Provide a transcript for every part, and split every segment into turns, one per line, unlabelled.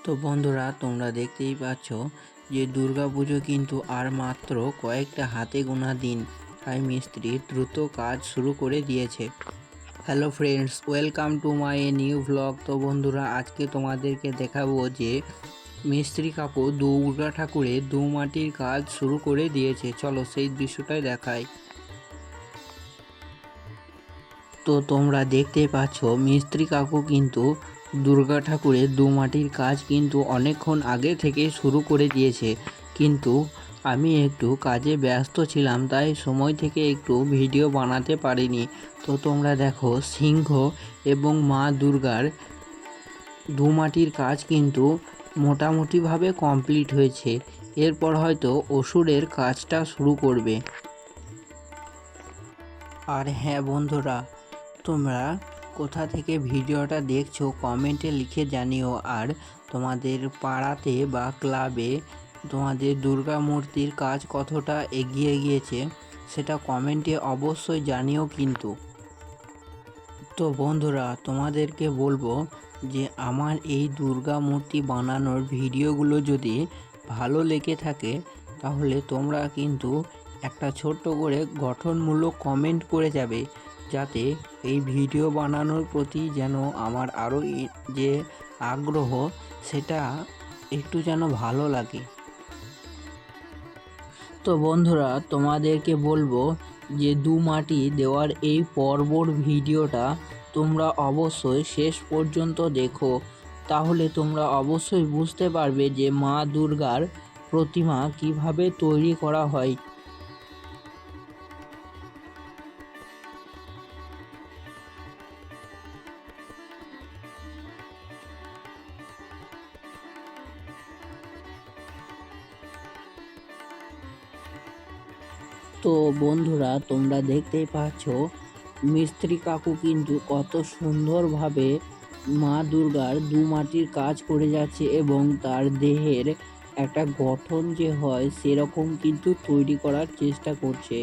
তো বন্ধুরা, তোমরা দেখতেই পাচ্ছ যে দুর্গাপুজো কিন্তু আর মাত্র কয়েকটা হাতে গোনা দিন, তাই মিস্ত্রি দ্রুত কাজ শুরু করে দিয়েছে। Hello friends, welcome to my new vlog. তো বন্ধুরা, আজকে তোমাদেরকে দেখাবো যে মিস্ত্রি কাকু দুর্গা ঠাকুরের মাটির কাজ শুরু করে দিয়েছে। চলো সেই দৃশ্যটাই দেখাই। তো তোমরা দেখতেই পাচ্ছ মিস্ত্রি কাকু কিন্তু দুর্গা ঠাকুরের মাটির কাজ কিন্তু অনেকক্ষণ আগে থেকে শুরু করে দিয়েছে, কিন্তু আমি একটু কাজে ব্যস্ত ছিলাম, তাই সময় থেকে একটু ভিডিও বানাতে পারিনি। তো তোমরা দেখো, সিংহ এবং মা দুর্গার মাটির কাজ কিন্তু মোটামুটিভাবে কমপ্লিট হয়েছে। এরপর হয়তো অসুরের কাজটা শুরু করবে। আর হ্যাঁ বন্ধুরা, তোমরা কোথা থেকে ভিডিওটা দেখছো কমেন্টে লিখে জানিও। আর তোমাদের পাড়াতে বা ক্লাবে তোমাদের দুর্গা মূর্তির কাজ কতটা এগিয়ে গিয়েছে সেটা কমেন্টে অবশ্যই জানিও কিন্তু। তো বন্ধুরা, তোমাদেরকে বলবো যে আমার এই দুর্গা মূর্তি বানানোর ভিডিওগুলো যদি ভালো লেগে থাকে তাহলে তোমরা কিন্তু একটা ছোট্ট করে গঠনমূলক কমেন্ট করে যাবে, যাতে এই ভিডিও বানানোর প্রতি যেন আমার আরও যে আগ্রহ সেটা একটু যেন ভালো লাগে। তো বন্ধুরা, তোমাদেরকে বলবো যে মাটি দেওয়ার এই পর্বর ভিডিওটা তোমরা অবশ্যই শেষ পর্যন্ত দেখো, তাহলে তোমরা অবশ্যই বুঝতে পারবে যে মা দুর্গার প্রতিমা কিভাবে তৈরি করা হয়। তো বন্ধুরা, তোমরা দেখতেই পাচ্ছ মিস্ত্রি কাকু কিন্তু কত সুন্দরভাবে মা দুর্গার মাটির কাজ করে যাচ্ছে এবং তার দেহের একটা গঠন যে হয় সেরকম কিন্তু তৈরি করার চেষ্টা করছে।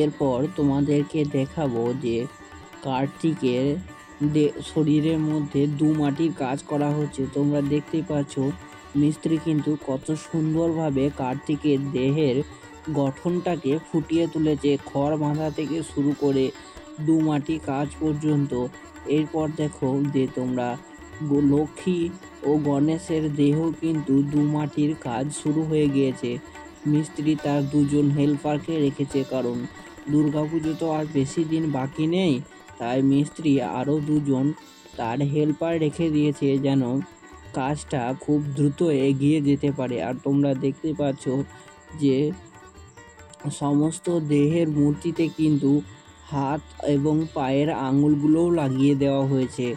এরপর তোমাদেরকে দেখাবো যে কার্তিকের শরীরের মধ্যে মাটির কাজ করা হচ্ছে। তোমরা দেখতেই পাচ্ছ মিস্ত্রি কিন্তু কত সুন্দরভাবে কার্তিকের দেহের গঠনটাকে ফুটিয়ে তুলেছে, খড় বাঁধা থেকে শুরু করে মাটি কাজ পর্যন্ত। এরপর দেখো যে তোমরা লক্ষ্মী ও গণেশের দেহ কিন্তু মাটির কাজ শুরু হয়ে গিয়েছে। মিস্ত্রি তার দুজন হেল্পারকে রেখেছে, কারণ দুর্গাপুজো তো আর বেশি দিন বাকি নেই, তাই মিস্ত্রি আরও দুজন তার হেল্পার রেখে দিয়েছে যেন কাজটা খুব দ্রুত এগিয়ে যেতে পারে। আর তোমরা দেখতে পাচ্ছ যে সমস্ত দেহের মূর্তিতে কিন্তু হাত এবং পায়ের আঙুলগুলোও লাগিয়ে দেওয়া হয়েছে।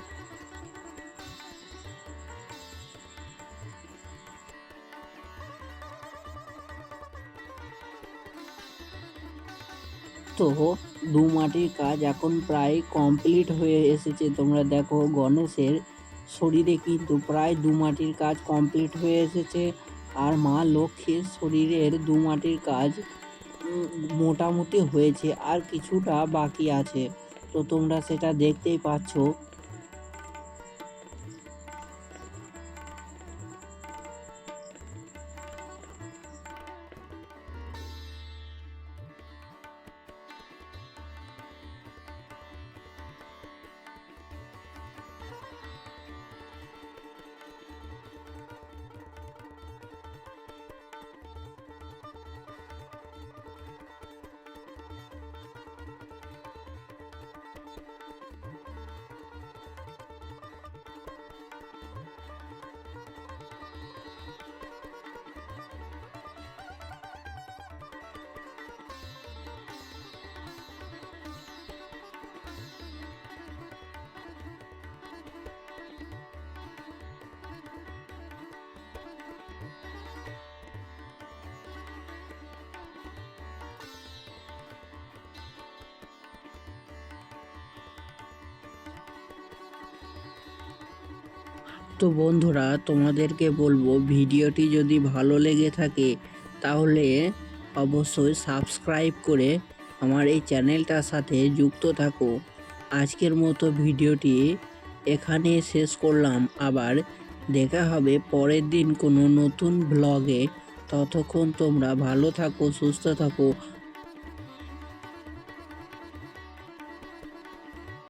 তো মাটির কাজ এখন প্রায় কমপ্লিট হয়ে এসেছে। তোমরা দেখো গণেশের শরীরে কিন্তু প্রায় মাটির কাজ কমপ্লিট হয়ে এসেছে। আর মা লক্ষ্মীর শরীরের মাটির কাজ মোটামুটি হয়েছে, আর কিছুটা বাকি আছে। তো তোমরা সেটা দেখতেই পাচ্ছ। তো বন্ধুরা, তোমাদেরকে বলবো ভিডিওটি যদি ভালো লেগে থাকে তাহলে অবশ্যই সাবস্ক্রাইব করে আমার এই চ্যানেলটার সাথে যুক্ত থাকো। আজকের মতো ভিডিওটি এখানে শেষ করলাম। আবার দেখা হবে পরের দিন কোনো নতুন ব্লগে। ততক্ষণ তোমরা ভালো থাকো, সুস্থ থাকো